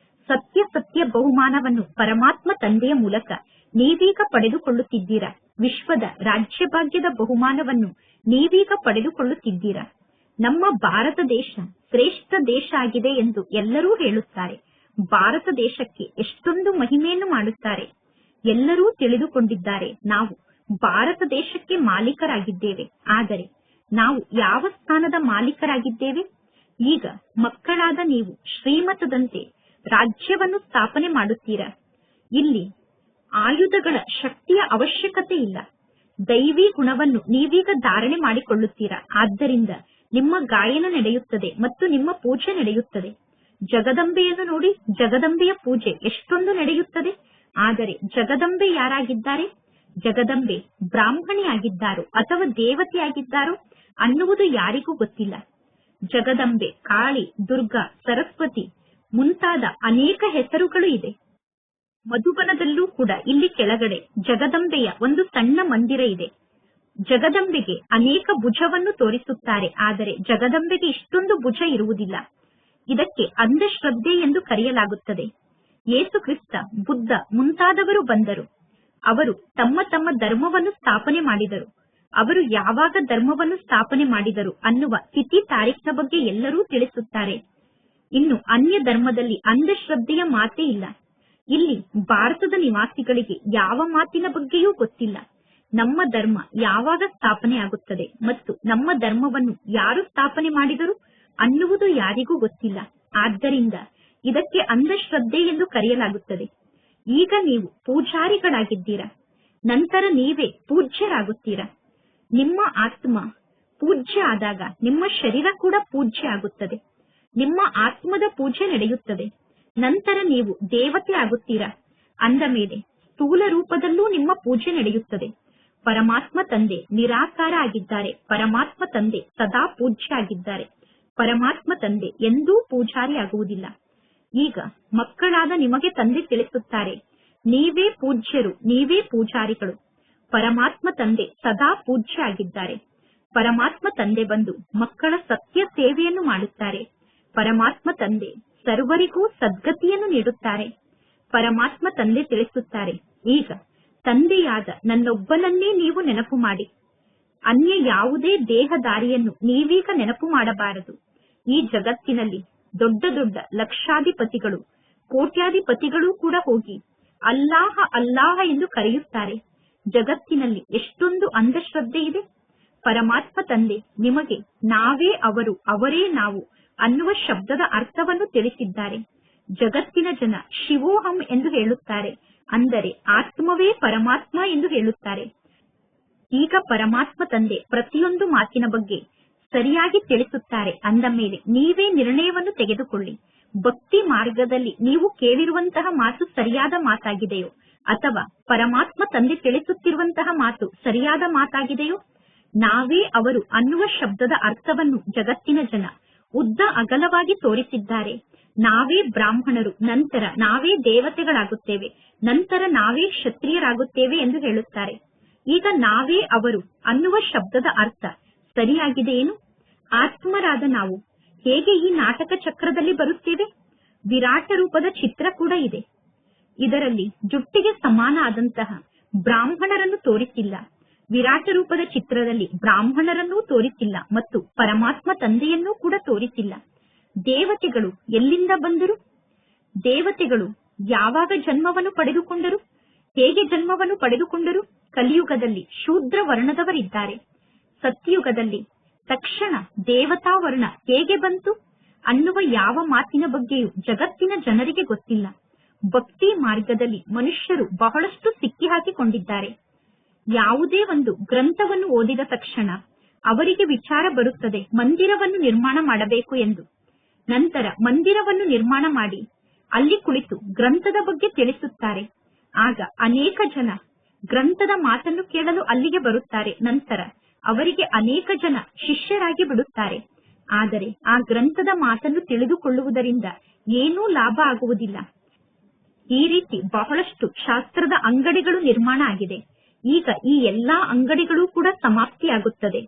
ಸತ್ಯ ಸತ್ಯ ಬಹುಮಾನವನ್ನು ಪರಮಾತ್ಮ ತಂದೆಯ ಮೂಲಕ ನೀವೀಗ ಪಡೆದುಕೊಳ್ಳುತ್ತಿದ್ದೀರಾ. ವಿಶ್ವದ ರಾಜ್ಯಭಾಗ್ಯದ ಬಹುಮಾನವನ್ನು ನೀವೀಗ ಪಡೆದುಕೊಳ್ಳುತ್ತಿದ್ದೀರಾ. ನಮ್ಮ ಭಾರತ ದೇಶ ಶ್ರೇಷ್ಠ ದೇಶ ಆಗಿದೆ ಎಂದು ಎಲ್ಲರೂ ಹೇಳುತ್ತಾರೆ. ಭಾರತ ದೇಶಕ್ಕೆ ಎಷ್ಟೊಂದು ಮಹಿಮೆಯನ್ನು ಮಾಡುತ್ತಾರೆ. ಎಲ್ಲರೂ ತಿಳಿದುಕೊಂಡಿದ್ದಾರೆ, ನಾವು ಭಾರತ ದೇಶಕ್ಕೆ ಮಾಲೀಕರಾಗಿದ್ದೇವೆ. ಆದರೆ ನಾವು ಯಾವ ಸ್ಥಾನದ ಮಾಲೀಕರಾಗಿದ್ದೇವೆ? ಈಗ ಮಕ್ಕಳಾದ ನೀವು ಶ್ರೀಮತದಂತೆ ರಾಜ್ಯವನ್ನು ಸ್ಥಾಪನೆ ಮಾಡುತ್ತೀರಾ. ಇಲ್ಲಿ ಆಯುಧಗಳ ಶಕ್ತಿಯ ಅವಶ್ಯಕತೆ ಇಲ್ಲ. ದೈವಿ ಗುಣವನ್ನು ನೀವೀಗ ಧಾರಣೆ ಮಾಡಿಕೊಳ್ಳುತ್ತೀರಾ. ಆದ್ದರಿಂದ ನಿಮ್ಮ ಗಾಯನ ನಡೆಯುತ್ತದೆ ಮತ್ತು ನಿಮ್ಮ ಪೂಜೆ ನಡೆಯುತ್ತದೆ. ಜಗದಂಬೆಯನ್ನು ನೋಡಿ, ಜಗದಂಬೆಯ ಪೂಜೆ ಎಷ್ಟೊಂದು ನಡೆಯುತ್ತದೆ. ಆದರೆ ಜಗದಂಬೆ ಯಾರಾಗಿದ್ದಾರೆ? ಜಗದಂಬೆ ಬ್ರಾಹ್ಮಣಿಯಾಗಿದ್ದಾರೋ ಅಥವಾ ದೇವತೆಯಾಗಿದ್ದಾರೋ ಅನ್ನುವುದು ಯಾರಿಗೂ ಗೊತ್ತಿಲ್ಲ. ಜಗದಂಬೆ ಕಾಳಿ, ದುರ್ಗಾ, ಸರಸ್ವತಿ ಮುಂತಾದ ಅನೇಕ ಹೆಸರುಗಳು ಇದೆ. ಮಧುಬನದಲ್ಲೂ ಕೂಡ ಇಲ್ಲಿ ಕೆಳಗಡೆ ಜಗದಂಬೆಯ ಒಂದು ಸಣ್ಣ ಮಂದಿರ ಇದೆ. ಜಗದಂಬೆಗೆ ಅನೇಕ ಭುಜವನ್ನು ತೋರಿಸುತ್ತಾರೆ, ಆದರೆ ಜಗದಂಬೆಗೆ ಇಷ್ಟೊಂದು ಭುಜ ಇರುವುದಿಲ್ಲ. ಇದಕ್ಕೆ ಅಂಧಶ್ರದ್ಧೆ ಎಂದು ಕರೆಯಲಾಗುತ್ತದೆ. ಯೇಸು ಕ್ರಿಸ್ತ, ಬುದ್ಧ ಮುಂತಾದವರು ಬಂದರು. ಅವರು ತಮ್ಮ ತಮ್ಮ ಧರ್ಮವನ್ನು ಸ್ಥಾಪನೆ ಮಾಡಿದರು. ಅವರು ಯಾವಾಗ ಧರ್ಮವನ್ನು ಸ್ಥಾಪನೆ ಮಾಡಿದರು ಅನ್ನುವ ತಿಥಿ ತಾರೀಖಿನ ಬಗ್ಗೆ ಎಲ್ಲರೂ ತಿಳಿಸುತ್ತಾರೆ. ಇನ್ನು ಅನ್ಯ ಧರ್ಮದಲ್ಲಿ ಅಂಧಶ್ರದ್ಧೆಯ ಮಾತೇ ಇಲ್ಲ. ಇಲ್ಲಿ ಭಾರತದ ನಿವಾಸಿಗಳಿಗೆ ಯಾವ ಮಾತಿನ ಬಗ್ಗೆಯೂ ಗೊತ್ತಿಲ್ಲ. ನಮ್ಮ ಧರ್ಮ ಯಾವಾಗ ಸ್ಥಾಪನೆ ಆಗುತ್ತದೆ ಮತ್ತು ನಮ್ಮ ಧರ್ಮವನ್ನು ಯಾರು ಸ್ಥಾಪನೆ ಮಾಡಿದರು ಅನ್ನುವುದು ಯಾರಿಗೂ ಗೊತ್ತಿಲ್ಲ. ಆದ್ದರಿಂದ ಇದಕ್ಕೆ ಅಂಧಶ್ರದ್ಧೆ ಎಂದು ಕರೆಯಲಾಗುತ್ತದೆ. ಈಗ ನೀವು ಪೂಜಾರಿಗಳಾಗಿದ್ದೀರಾ, ನಂತರ ನೀವೇ ಪೂಜ್ಯರಾಗುತ್ತೀರಾ. ನಿಮ್ಮ ಆತ್ಮ ಪೂಜ್ಯ ಆದಾಗ ನಿಮ್ಮ ಶರೀರ ಕೂಡ ಪೂಜ್ಯ ಆಗುತ್ತದೆ. ನಿಮ್ಮ ಆತ್ಮದ ಪೂಜೆ ನಡೆಯುತ್ತದೆ. ನಂತರ ನೀವು ದೇವತೆ ಆಗುತ್ತೀರಾ. ಅಂದ ಮೇಲೆ ಸ್ಥೂಲ ರೂಪದಲ್ಲೂ ನಿಮ್ಮ ಪೂಜೆ ನಡೆಯುತ್ತದೆ. ಪರಮಾತ್ಮ ತಂದೆ ನಿರಾಕಾರ ಆಗಿದ್ದಾರೆ. ಪರಮಾತ್ಮ ತಂದೆ ಸದಾ ಪೂಜ್ಯ ಆಗಿದ್ದಾರೆ. ಪರಮಾತ್ಮ ತಂದೆ ಎಂದೂ ಪೂಜಾರಿ ಆಗುವುದಿಲ್ಲ. ಈಗ ಮಕ್ಕಳಾದ ನಿಮಗೆ ತಂದೆ ತಿಳಿಸುತ್ತಾರೆ, ನೀವೇ ಪೂಜ್ಯರು, ನೀವೇ ಪೂಜಾರಿಗಳು. ಪರಮಾತ್ಮ ತಂದೆ ಸದಾ ಪೂಜ್ಯ ಆಗಿದ್ದಾರೆ. ಪರಮಾತ್ಮ ತಂದೆ ಬಂದು ಮಕ್ಕಳ ಸತ್ಯ ಸೇವೆಯನ್ನು ಮಾಡುತ್ತಾರೆ. ಪರಮಾತ್ಮ ತಂದೆ ಸರ್ವರಿಗೂ ಸದ್ಗತಿಯನ್ನು ನೀಡುತ್ತಾರೆ. ಪರಮಾತ್ಮ ತಂದೆ ತಿಳಿಸುತ್ತಾರೆ, ಈಗ ತಂದೆಯಾದ ನನ್ನೊಬ್ಬನನ್ನೇ ನೀವು ನೆನಪು ಮಾಡಿ. ಅನ್ಯ ಯಾವುದೇ ದೇಹದಾರಿಯನ್ನು ನೀವೀಗ ನೆನಪು ಮಾಡಬಾರದು. ಈ ಜಗತ್ತಿನಲ್ಲಿ ದೊಡ್ಡ ದೊಡ್ಡ ಲಕ್ಷಾಧಿಪತಿಗಳು, ಕೋಟ್ಯಾಧಿಪತಿಗಳು ಕೂಡ ಹೋಗಿ ಅಲ್ಲಾಹ ಅಲ್ಲಾಹ ಎಂದು ಕರೆಯುತ್ತಾರೆ. ಜಗತ್ತಿನಲ್ಲಿ ಎಷ್ಟೊಂದು ಅಂಧಶ್ರದ್ಧೆ ಇದೆ. ಪರಮಾತ್ಮ ತಂದೆ ನಿಮಗೆ ನಾವೇ ಅವರು, ಅವರೇ ನಾವು ಅನ್ನುವ ಶಬ್ದದ ಅರ್ಥವನ್ನು ತಿಳಿಸಿದ್ದಾರೆ. ಜಗತ್ತಿನ ಜನ ಶಿವೋಹಂ ಎಂದು ಹೇಳುತ್ತಾರೆ, ಅಂದರೆ ಆತ್ಮವೇ ಪರಮಾತ್ಮ ಎಂದು ಹೇಳುತ್ತಾರೆ. ಈಗ ಪರಮಾತ್ಮ ತಂದೆ ಪ್ರತಿಯೊಂದು ಮಾತಿನ ಬಗ್ಗೆ ಸರಿಯಾಗಿ ತಿಳಿಸುತ್ತಾರೆ. ಅಂದ ಮೇಲೆ ನೀವೇ ನಿರ್ಣಯವನ್ನು ತೆಗೆದುಕೊಳ್ಳಿ. ಭಕ್ತಿ ಮಾರ್ಗದಲ್ಲಿ ನೀವು ಕೇಳಿರುವಂತಹ ಮಾತು ಸರಿಯಾದ ಮಾತಾಗಿದೆಯೋ, ಅಥವಾ ಪರಮಾತ್ಮ ತಂದೆ ತಿಳಿಸುತ್ತಿರುವಂತಹ ಮಾತು ಸರಿಯಾದ ಮಾತಾಗಿದೆಯೋ? ನಾವೇ ಅವರು ಅನ್ನುವ ಶಬ್ದದ ಅರ್ಥವನ್ನು ಜಗತ್ತಿನ ಜನ ಉದ್ದ ಅಗಲವಾಗಿ ತೋರಿಸಿದ್ದಾರೆ. ನಾವೇ ಬ್ರಾಹ್ಮಣರು, ನಂತರ ನಾವೇ ದೇವತೆಗಳಾಗುತ್ತೇವೆ, ನಂತರ ನಾವೇ ಕ್ಷತ್ರಿಯರಾಗುತ್ತೇವೆ ಎಂದು ಹೇಳುತ್ತಾರೆ. ಈಗ ನಾವೇ ಅವರು ಅನ್ನುವ ಶಬ್ದದ ಅರ್ಥ ಸರಿಯಾಗಿದೆಯೇನು? ಆತ್ಮರಾದ ನಾವು ಹೇಗೆ ಈ ನಾಟಕ ಚಕ್ರದಲ್ಲಿ ಬರುತ್ತೇವೆ? ವಿರಾಟ ರೂಪದ ಚಿತ್ರ ಕೂಡ ಇದೆ. ಇದರಲ್ಲಿ ಜುಟ್ಟಿಗೆ ಸಮಾನ ಆದಂತಹ ಬ್ರಾಹ್ಮಣರನ್ನು ತೋರಿಸಿಲ್ಲ. ವಿರಾಟ ರೂಪದ ಚಿತ್ರದಲ್ಲಿ ಬ್ರಾಹ್ಮಣರನ್ನೂ ತೋರಿಸಿಲ್ಲ ಮತ್ತು ಪರಮಾತ್ಮ ತಂದೆಯನ್ನೂ ಕೂಡ ತೋರಿಸಿಲ್ಲ. ದೇವತೆಗಳು ಎಲ್ಲಿಂದ ಬಂದರು? ದೇವತೆಗಳು ಯಾವಾಗ ಜನ್ಮವನ್ನು ಪಡೆದುಕೊಂಡರು? ಹೇಗೆ ಜನ್ಮವನ್ನು ಪಡೆದುಕೊಂಡರು? ಕಲಿಯುಗದಲ್ಲಿ ಶೂದ್ರ ವರ್ಣದವರಿದ್ದಾರೆ. ಸತ್ಯಯುಗದಲ್ಲಿ ತಕ್ಷಣ ದೇವತಾ ವರ್ಣ ಹೇಗೆ ಬಂತು ಅನ್ನುವ ಯಾವ ಮಾತಿನ ಬಗ್ಗೆಯೂ ಜಗತ್ತಿನ ಜನರಿಗೆ ಗೊತ್ತಿಲ್ಲ. ಭಕ್ತಿ ಮಾರ್ಗದಲ್ಲಿ ಮನುಷ್ಯರು ಬಹಳಷ್ಟು ಸಿಕ್ಕಿ ಹಾಕಿಕೊಂಡಿದ್ದಾರೆ. ಯಾವುದೇ ಒಂದು ಗ್ರಂಥವನ್ನು ಓದಿದ ತಕ್ಷಣ ಅವರಿಗೆ ವಿಚಾರ ಬರುತ್ತದೆ ಮಂದಿರವನ್ನು ನಿರ್ಮಾಣ ಮಾಡಬೇಕು ಎಂದು. ನಂತರ ಮಂದಿರವನ್ನು ನಿರ್ಮಾಣ ಮಾಡಿ ಅಲ್ಲಿ ಕುಳಿತು ಗ್ರಂಥದ ಬಗ್ಗೆ ತಿಳಿಸುತ್ತಾರೆ. ಆಗ ಅನೇಕ ಜನ ಗ್ರಂಥದ ಮಾತನ್ನು ಕೇಳಲು ಅಲ್ಲಿಗೆ ಬರುತ್ತಾರೆ. ನಂತರ ಅವರಿಗೆ ಅನೇಕ ಜನ ಶಿಷ್ಯರಾಗಿ ಬಿಡುತ್ತಾರೆ. ಆದರೆ ಆ ಗ್ರಂಥದ ಮಾತನ್ನು ತಿಳಿದುಕೊಳ್ಳುವುದರಿಂದ ಏನೂ ಲಾಭ ಆಗುವುದಿಲ್ಲ. ಈ ರೀತಿ ಬಹಳಷ್ಟು ಶಾಸ್ತ್ರದ ಅಂಗಡಿಗಳು ನಿರ್ಮಾಣ ಆಗಿದೆ. ಈಗ ಈ ಎಲ್ಲಾ ಅಂಗಡಿಗಳು ಕೂಡ ಸಮಾಪ್ತಿಯಾಗುತ್ತದೆ.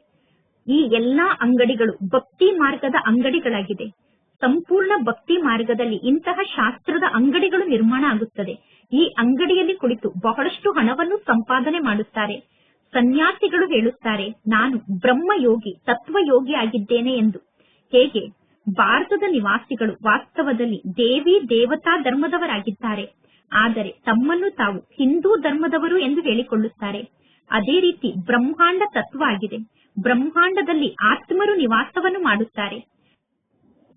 ಈ ಎಲ್ಲಾ ಅಂಗಡಿಗಳು ಭಕ್ತಿ ಮಾರ್ಗದ ಅಂಗಡಿಗಳಾಗಿದೆ. ಸಂಪೂರ್ಣ ಭಕ್ತಿ ಮಾರ್ಗದಲ್ಲಿ ಇಂತಹ ಶಾಸ್ತ್ರದ ಅಂಗಡಿಗಳು ನಿರ್ಮಾಣ ಆಗುತ್ತದೆ. ಈ ಅಂಗಡಿಯಲ್ಲಿ ಕುಳಿತು ಬಹಳಷ್ಟು ಹಣವನ್ನು ಸಂಪಾದನೆ ಮಾಡುತ್ತಾರೆ. ಸನ್ಯಾಸಿಗಳು ಹೇಳುತ್ತಾರೆ, ನಾನು ಬ್ರಹ್ಮಯೋಗಿ, ತತ್ವಯೋಗಿ ಆಗಿದ್ದೇನೆ ಎಂದು. ಹೇಗೆ ಭಾರತದ ನಿವಾಸಿಗಳು ವಾಸ್ತವದಲ್ಲಿ ದೇವಿ ದೇವತಾ ಧರ್ಮದವರಾಗಿದ್ದಾರೆ, ಆದರೆ ತಮ್ಮನ್ನು ತಾವು ಹಿಂದೂ ಧರ್ಮದವರು ಎಂದು ಹೇಳಿಕೊಳ್ಳುತ್ತಾರೆ. ಅದೇ ರೀತಿ ಬ್ರಹ್ಮಾಂಡ ತತ್ವ ಆಗಿದೆ. ಬ್ರಹ್ಮಾಂಡದಲ್ಲಿ ಆತ್ಮರು ನಿವಾಸವನ್ನು ಮಾಡುತ್ತಾರೆ.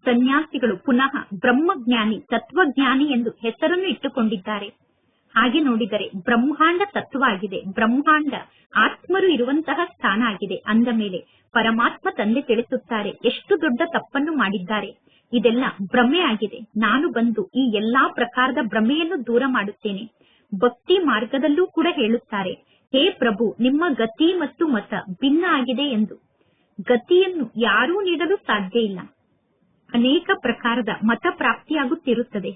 ಸನ್ಯಾಸಿಗಳು ಪುನಃ ಬ್ರಹ್ಮಜ್ಞಾನಿ, ತತ್ವಜ್ಞಾನಿ ಎಂದು ಹೆಸರನ್ನು ಇಟ್ಟುಕೊಂಡಿದ್ದಾರೆ. ಹಾಗೆ ನೋಡಿದರೆ ಬ್ರಹ್ಮಾಂಡ ತತ್ವ ಆಗಿದೆ. ಬ್ರಹ್ಮಾಂಡ ಆತ್ಮರು ಇರುವಂತಹ ಸ್ಥಾನ ಆಗಿದೆ. ಅಂದ ಮೇಲೆ ಪರಮಾತ್ಮ ತಂದೆ ತಿಳಿಸುತ್ತಾರೆ, ಎಷ್ಟು ದೊಡ್ಡ ತಪ್ಪನ್ನು ಮಾಡಿದ್ದಾರೆ. ಇದೆಲ್ಲ ಭ್ರಮೆ ಆಗಿದೆ. ನಾನು ಬಂದು ಈ ಎಲ್ಲಾ ಪ್ರಕಾರದ ಭ್ರಮೆಯನ್ನು ದೂರ ಮಾಡುತ್ತೇನೆ. ಭಕ್ತಿ ಮಾರ್ಗದಲ್ಲೂ ಕೂಡ ಹೇಳುತ್ತಾರೆ, ಹೇ ಪ್ರಭು, ನಿಮ್ಮ ಗತಿ ಮತ್ತು ಮತ ಭಿನ್ನ ಆಗಿದೆ ಎಂದು. ಗತಿಯನ್ನು ಯಾರೂ ನೀಡಲು ಸಾಧ್ಯ ಇಲ್ಲ. ಅನೇಕ ಪ್ರಕಾರದ ಮತ ಪ್ರಾಪ್ತಿಯಾಗುತ್ತಿರುತ್ತದೆ.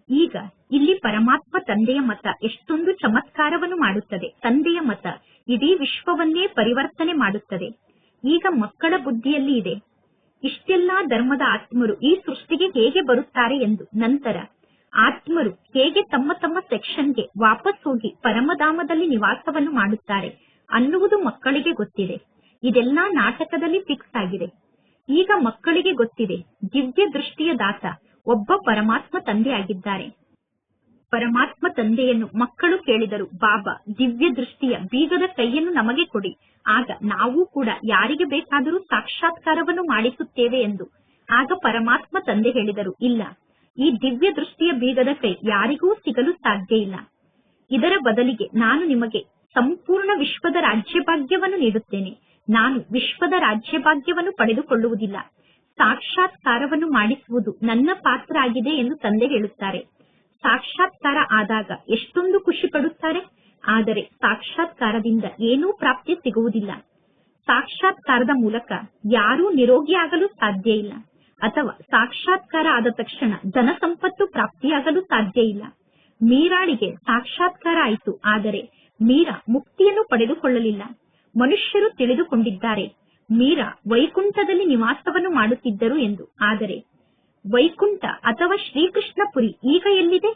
ಈಗ ಇಲ್ಲಿ ಪರಮಾತ್ಮ ತಂದೆಯ ಮತ ಎಷ್ಟೊಂದು ಚಮತ್ಕಾರವನ್ನು ಮಾಡುತ್ತದೆ. ತಂದೆಯ ಮತ ಇಡೀ ವಿಶ್ವವನ್ನೇ ಪರಿವರ್ತನೆ ಮಾಡುತ್ತದೆ. ಈಗ ಮಕ್ಕಳ ಬುದ್ಧಿಯಲ್ಲಿ ಇದೆ, ಇಷ್ಟೆಲ್ಲಾ ಧರ್ಮದ ಆತ್ಮರು ಈ ಸೃಷ್ಟಿಗೆ ಹೇಗೆ ಬರುತ್ತಾರೆ ಎಂದು. ನಂತರ ಆತ್ಮರು ಹೇಗೆ ತಮ್ಮ ತಮ್ಮ ಸೆಕ್ಷನ್ಗೆ ವಾಪಸ್ ಹೋಗಿ ಪರಮಧಾಮದಲ್ಲಿ ನಿವಾಸವನ್ನು ಮಾಡುತ್ತಾರೆ ಅನ್ನುವುದು ಮಕ್ಕಳಿಗೆ ಗೊತ್ತಿದೆ. ಇದೆಲ್ಲಾ ನಾಟಕದಲ್ಲಿ ಫಿಕ್ಸ್ ಆಗಿದೆ. ಈಗ ಮಕ್ಕಳಿಗೆ ಗೊತ್ತಿದೆ, ದಿವ್ಯ ದೃಷ್ಟಿಯ ದಾತ ಒಬ್ಬ ಪರಮಾತ್ಮ ತಂದೆ ಆಗಿದ್ದಾರೆ. ಪರಮಾತ್ಮ ತಂದೆಯನ್ನು ಮಕ್ಕಳು ಕೇಳಿದರು, ಬಾಬಾ ದಿವ್ಯ ದೃಷ್ಟಿಯ ಬೀಗದ ಕೈಯನ್ನು ನಮಗೆ ಕೊಡಿ, ಆಗ ನಾವು ಕೂಡ ಯಾರಿಗೆ ಬೇಕಾದರೂ ಸಾಕ್ಷಾತ್ಕಾರವನ್ನು ಮಾಡಿಸುತ್ತೇವೆ ಎಂದು. ಆಗ ಪರಮಾತ್ಮ ತಂದೆ ಹೇಳಿದರು, ಇಲ್ಲ, ಈ ದಿವ್ಯ ದೃಷ್ಟಿಯ ಬೀಗದ ಕೈ ಯಾರಿಗೂ ಸಿಗಲು ಸಾಧ್ಯ ಇಲ್ಲ. ಇದರ ಬದಲಿಗೆ ನಾನು ನಿಮಗೆ ಸಂಪೂರ್ಣ ವಿಶ್ವದ ರಾಜ್ಯಭಾಗ್ಯವನ್ನು ನೀಡುತ್ತೇನೆ. ನಾನು ವಿಶ್ವದ ರಾಜ್ಯಭಾಗ್ಯವನ್ನು ಪಡೆದುಕೊಳ್ಳುವುದಿಲ್ಲ. ಸಾಕ್ಷಾತ್ಕಾರವನ್ನು ಮಾಡಿಸುವುದು ನನ್ನ ಪಾತ್ರ ಆಗಿದೆ ಎಂದು ತಂದೆ ಹೇಳುತ್ತಾರೆ. ಸಾಕ್ಷಾತ್ಕಾರ ಆದಾಗ ಎಷ್ಟೊಂದು ಖುಷಿ ಪಡುತ್ತಾರೆ. ಆದರೆ ಸಾಕ್ಷಾತ್ಕಾರದಿಂದ ಏನೂ ಪ್ರಾಪ್ತಿ ಸಿಗುವುದಿಲ್ಲ. ಸಾಕ್ಷಾತ್ಕಾರದ ಮೂಲಕ ಯಾರೂ ನಿರೋಗಿಯಾಗಲು ಸಾಧ್ಯ ಇಲ್ಲ, ಅಥವಾ ಸಾಕ್ಷಾತ್ಕಾರ ಆದ ತಕ್ಷಣ ಧನ ಸಂಪತ್ತು ಪ್ರಾಪ್ತಿಯಾಗಲು ಸಾಧ್ಯ ಇಲ್ಲ. ಮೀರಾಳಿಗೆ ಸಾಕ್ಷಾತ್ಕಾರ ಆಯಿತು, ಆದರೆ ಮೀರಾ ಮುಕ್ತಿಯನ್ನು ಪಡೆದುಕೊಳ್ಳಲಿಲ್ಲ. ಮನುಷ್ಯರು ತಿಳಿದುಕೊಂಡಿದ್ದಾರೆ ಮೀರಾ ವೈಕುಂಠದಲ್ಲಿ ನಿವಾಸವನ್ನು ಮಾಡುತ್ತಿದ್ದರು ಎಂದು. ಆದರೆ ವೈಕುಂಠ ಅಥವಾ ಶ್ರೀಕೃಷ್ಣಪುರಿ ಈಗ ಎಲ್ಲಿದೆ?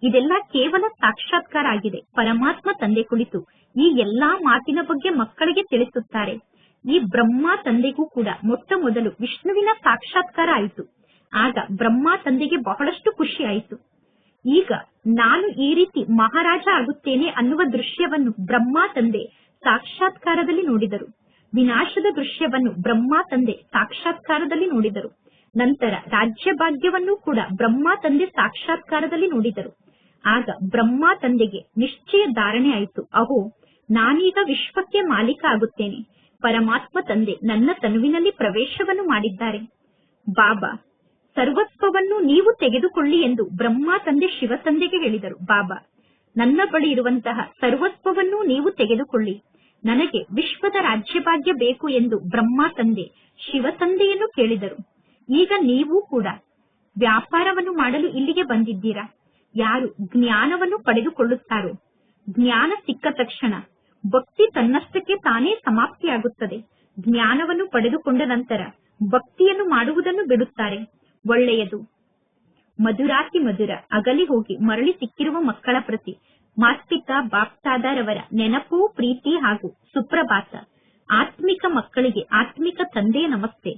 ಇದೆಲ್ಲ ಕೇವಲ ಸಾಕ್ಷಾತ್ಕಾರ ಆಗಿದೆ. ಪರಮಾತ್ಮ ತಂದೆ ಕುಳಿತು ಈ ಎಲ್ಲಾ ಮಾತಿನ ಬಗ್ಗೆ ಮಕ್ಕಳಿಗೆ ತಿಳಿಸುತ್ತಾರೆ. ಈ ಬ್ರಹ್ಮ ತಂದೆಗೂ ಕೂಡ ಮೊಟ್ಟ ಮೊದಲು ವಿಷ್ಣುವಿನ ಸಾಕ್ಷಾತ್ಕಾರ ಆಯಿತು. ಆಗ ಬ್ರಹ್ಮ ತಂದೆಗೆ ಬಹಳಷ್ಟು ಖುಷಿ ಆಯಿತು. ಈಗ ನಾನು ಈ ರೀತಿ ಮಹಾರಾಜ ಆಗುತ್ತೇನೆ ಅನ್ನುವ ದೃಶ್ಯವನ್ನು ಬ್ರಹ್ಮ ತಂದೆ ಸಾಕ್ಷಾತ್ಕಾರದಲ್ಲಿ ನೋಡಿದರು. ವಿನಾಶದ ದೃಶ್ಯವನ್ನು ಬ್ರಹ್ಮ ತಂದೆ ಸಾಕ್ಷಾತ್ಕಾರದಲ್ಲಿ ನೋಡಿದರು. ನಂತರ ರಾಜ್ಯ ಭಾಗ್ಯವನ್ನು ಕೂಡ ಬ್ರಹ್ಮ ತಂದೆ ಸಾಕ್ಷಾತ್ಕಾರದಲ್ಲಿ ನೋಡಿದರು. ಆಗ ಬ್ರಹ್ಮ ತಂದೆಗೆ ನಿಶ್ಚಯ ಧಾರಣೆ ಆಯಿತು, ಅಹೋ, ನಾನೀಗ ವಿಶ್ವಕ್ಕೆ ಮಾಲೀಕ ಆಗುತ್ತೇನೆ. ಪರಮಾತ್ಮ ತಂದೆ ನನ್ನ ತನುವಿನಲ್ಲಿ ಪ್ರವೇಶವನ್ನು ಮಾಡಿದ್ದಾರೆ. ಬಾಬಾ, ಸರ್ವಸ್ವವನ್ನು ನೀವು ತೆಗೆದುಕೊಳ್ಳಿ ಎಂದು ಬ್ರಹ್ಮ ತಂದೆ ಶಿವ ತಂದೆಗೆ ಹೇಳಿದರು. ಬಾಬಾ, ನನ್ನ ಬಳಿ ಇರುವಂತಹ ಸರ್ವಸ್ವವನ್ನು ನೀವು ತೆಗೆದುಕೊಳ್ಳಿ, ನನಗೆ ವಿಶ್ವದ ರಾಜ್ಯಭಾಗ್ಯ ಬೇಕು ಎಂದು ಬ್ರಹ್ಮ ತಂದೆ ಶಿವ ತಂದೆಯನ್ನು ಕೇಳಿದರು. ಈಗ ನೀವು ಕೂಡ ವ್ಯಾಪಾರವನ್ನು ಮಾಡಲು ಇಲ್ಲಿಗೆ ಬಂದಿದ್ದೀರಾ. ಯಾರು ಜ್ಞಾನವನ್ನು ಪಡೆದುಕೊಳ್ಳುತ್ತಾರೋ, ಜ್ಞಾನ ಸಿಕ್ಕ ತಕ್ಷಣ ಭಕ್ತಿ ತನ್ನಷ್ಟಕ್ಕೆ ತಾನೇ ಸಮಾಪ್ತಿಯಾಗುತ್ತದೆ. ಜ್ಞಾನವನ್ನು ಪಡೆದುಕೊಂಡ ನಂತರ ಭಕ್ತಿಯನ್ನು ಮಾಡುವುದನ್ನು ಬಿಡುತ್ತಾರೆ. ಒಳ್ಳೆಯದು. ಮಧುರಾತಿ ಮಧುರ ಅಗಲಿ ಹೋಗಿ ಮರಳಿ ಸಿಕ್ಕಿರುವ ಮಕ್ಕಳ ಪ್ರತಿ ಮಾಸ್ಪಿತಾ ಬಾಪ್ತಾದರವರ ನೆನಪು, ಪ್ರೀತಿ ಹಾಗೂ ಸುಪ್ರಭಾತ. ಆತ್ಮಿಕ ಮಕ್ಕಳಿಗೆ ಆತ್ಮಿಕ ತಂದೆಯ ನಮಸ್ತೆ.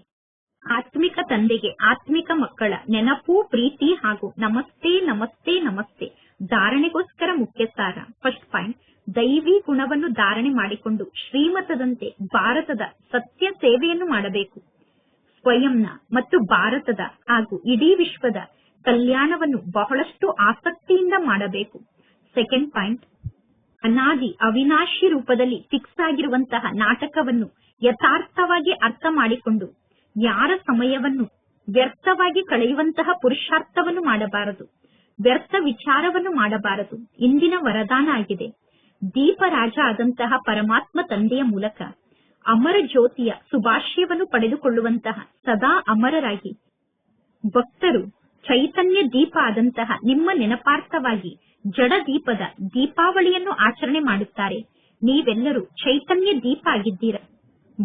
ಆತ್ಮಿಕ ತಂದೆಗೆ ಆತ್ಮಿಕ ಮಕ್ಕಳ ನೆನಪು, ಪ್ರೀತಿ ಹಾಗೂ ನಮಸ್ತೆ ನಮಸ್ತೆ ನಮಸ್ತೆ. ಧಾರಣೆಗೋಸ್ಕರ ಮುಖ್ಯ ಸಾರ. ಫಸ್ಟ್ ಪಾಯಿಂಟ್, ದೈವಿ ಗುಣವನ್ನು ಧಾರಣೆ ಮಾಡಿಕೊಂಡು ಶ್ರೀಮತದಂತೆ ಭಾರತದ ಸತ್ಯ ಸೇವೆಯನ್ನು ಮಾಡಬೇಕು. ಸ್ವಯಂನ ಮತ್ತು ಭಾರತದ ಹಾಗೂ ಇಡೀ ವಿಶ್ವದ ಕಲ್ಯಾಣವನ್ನು ಬಹಳಷ್ಟು ಆಸಕ್ತಿಯಿಂದ ಮಾಡಬೇಕು. ಸೆಕೆಂಡ್ ಪಾಯಿಂಟ್, ಅನಾದಿ ಅವಿನಾಶಿ ರೂಪದಲ್ಲಿ ಫಿಕ್ಸ್ ಆಗಿರುವಂತಹ ನಾಟಕವನ್ನು ಯಥಾರ್ಥವಾಗಿ ಅರ್ಥ ಮಾಡಿಕೊಂಡು ಯಾರ ಸಮಯವನ್ನು ವ್ಯರ್ಥವಾಗಿ ಕಳೆಯುವಂತಹ ಪುರುಷಾರ್ಥವನ್ನು ಮಾಡಬಾರದು, ವ್ಯರ್ಥ ವಿಚಾರವನ್ನು ಮಾಡಬಾರದು. ಇಂದಿನ ವರದಾನ ಆಗಿದೆ. ದೀಪರಾಜ ಆದಂತಹ ಪರಮಾತ್ಮ ತಂದೆಯ ಮೂಲಕ ಅಮರ ಜ್ಯೋತಿಯ ಸುಭಾಷ್ಯವನ್ನು ಪಡೆದುಕೊಳ್ಳುವಂತಹ ಸದಾ ಅಮರರಾಗಿ ಭಕ್ತರು ಚೈತನ್ಯ ದೀಪ ಆದಂತಹ ನಿಮ್ಮ ನೆನಪಾರ್ಥವಾಗಿ ಜಡ ದೀಪದ ದೀಪಾವಳಿಯನ್ನು ಆಚರಣೆ ಮಾಡುತ್ತಾರೆ. ನೀವೆಲ್ಲರೂ ಚೈತನ್ಯ ದೀಪ ಆಗಿದ್ದೀರ.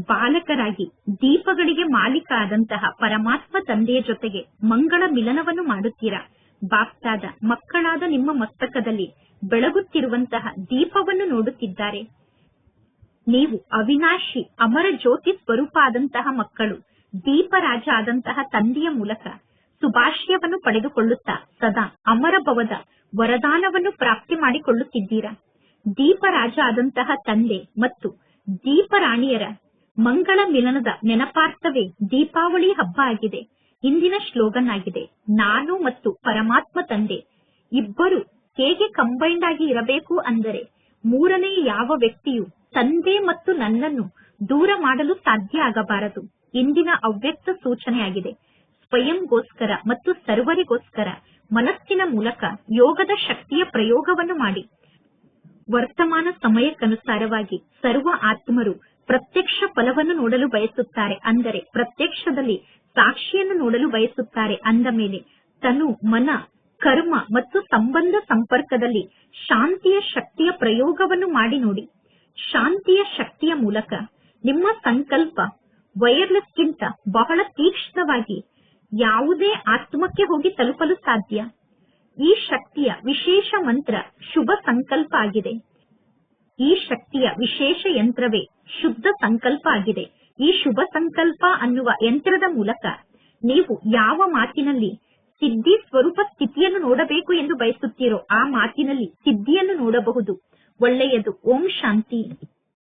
ಬಾಲಕರಾಗಿ ದೀಪಗಳಿಗೆ ಮಾಲೀಕ ಆದಂತಹ ಪರಮಾತ್ಮ ತಂದೆಯ ಜೊತೆಗೆ ಮಂಗಳ ಮಿಲನವನ್ನು ಮಾಡುತ್ತೀರಾ. ಬಾಪ್ತಾದ ಮಕ್ಕಳಾದ ನಿಮ್ಮ ಮಸ್ತಕದಲ್ಲಿ ಬೆಳಗುತ್ತಿರುವಂತಹ ದೀಪವನ್ನು ನೋಡುತ್ತಿದ್ದಾರೆ. ನೀವು ಅವಿನಾಶಿ ಅಮರ ಜ್ಯೋತಿ ಸ್ವರೂಪ ಆದಂತಹ ಮಕ್ಕಳು ದೀಪರಾಜ ಆದಂತಹ ತಂದೆಯ ಮೂಲಕ ಸುಭಾಷ್ಯವನ್ನು ಪಡೆದುಕೊಳ್ಳುತ್ತಾ ಸದಾ ಅಮರ ಭವದ ವರದಾನವನ್ನು ಪ್ರಾಪ್ತಿ ಮಾಡಿಕೊಳ್ಳುತ್ತಿದ್ದೀರಾ. ದೀಪರಾಜ ಆದಂತಹ ತಂದೆ ಮತ್ತು ದೀಪರಾಣಿಯರ ಮಂಗಳ ಮಿಲನದ ನೆನಪಾರ್ಥವೇ ದೀಪಾವಳಿ ಹಬ್ಬ ಆಗಿದೆ. ಇಂದಿನ ಸ್ಲೋಗನ್ ಆಗಿದೆ, ನಾನು ಮತ್ತು ಪರಮಾತ್ಮ ತಂದೆ ಇಬ್ಬರು ಹೇಗೆ ಕಂಬೈಂಡ್ ಆಗಿ ಇರಬೇಕು ಅಂದರೆ ಮೂರನೇ ಯಾವ ವ್ಯಕ್ತಿಯು ತಂದೆ ಮತ್ತು ನನ್ನನ್ನು ದೂರ ಮಾಡಲು ಸಾಧ್ಯ ಆಗಬಾರದು. ಇಂದಿನ ಅವ್ಯಕ್ತ ಸೂಚನೆಯಾಗಿದೆ. ಸ್ವಯಂಗೋಸ್ಕರ ಮತ್ತು ಸರ್ವರಿಗೋಸ್ಕರ ಮನಸ್ಸಿನ ಮೂಲಕ ಯೋಗದ ಶಕ್ತಿಯ ಪ್ರಯೋಗವನ್ನು ಮಾಡಿ. ವರ್ತಮಾನ ಸಮಯಕ್ಕನುಸಾರವಾಗಿ ಸರ್ವ ಆತ್ಮರು ಪ್ರತ್ಯಕ್ಷ ಫಲವನ್ನು ನೋಡಲು ಬಯಸುತ್ತಾರೆ. ಅಂದರೆ ಪ್ರತ್ಯಕ್ಷದಲ್ಲಿ ಸಾಕ್ಷಿಯನ್ನು ನೋಡಲು ಬಯಸುತ್ತಾರೆ. ಅಂದ ಮೇಲೆ ತನು, ಮನ, ಕರ್ಮ ಮತ್ತು ಸಂಬಂಧ ಸಂಪರ್ಕದಲ್ಲಿ ಶಾಂತಿಯ ಶಕ್ತಿಯ ಪ್ರಯೋಗವನ್ನು ಮಾಡಿ ನೋಡಿ. ಶಾಂತಿಯ ಶಕ್ತಿಯ ಮೂಲಕ ನಿಮ್ಮ ಸಂಕಲ್ಪ ವೈರ್ಲೆಸ್ಗಿಂತ ಬಹಳ ತೀಕ್ಷ್ಣವಾಗಿ ಯಾವುದೇ ಆತ್ಮಕ್ಕೆ ಹೋಗಿ ತಲುಪಲು ಸಾಧ್ಯ. ಈ ಶಕ್ತಿಯ ವಿಶೇಷ ಮಂತ್ರ ಶುಭ ಸಂಕಲ್ಪ ಆಗಿದೆ. ಈ ಶಕ್ತಿಯ ವಿಶೇಷ ಯಂತ್ರವೇ ಶುದ್ಧ ಸಂಕಲ್ಪ ಆಗಿದೆ. ಈ ಶುಭ ಸಂಕಲ್ಪ ಅನ್ನುವ ಯಂತ್ರದ ಮೂಲಕ ನೀವು ಯಾವ ಮಾತಿನಲ್ಲಿ ಸಿದ್ಧಿ ಸ್ವರೂಪ ಸ್ಥಿತಿಯನ್ನು ನೋಡಬೇಕು ಎಂದು ಬಯಸುತ್ತೀರೋ ಆ ಮಾತಿನಲ್ಲಿ ಸಿದ್ಧಿಯನ್ನು ನೋಡಬಹುದು. ಒಳ್ಳೆಯದು. ಓಂ ಶಾಂತಿ.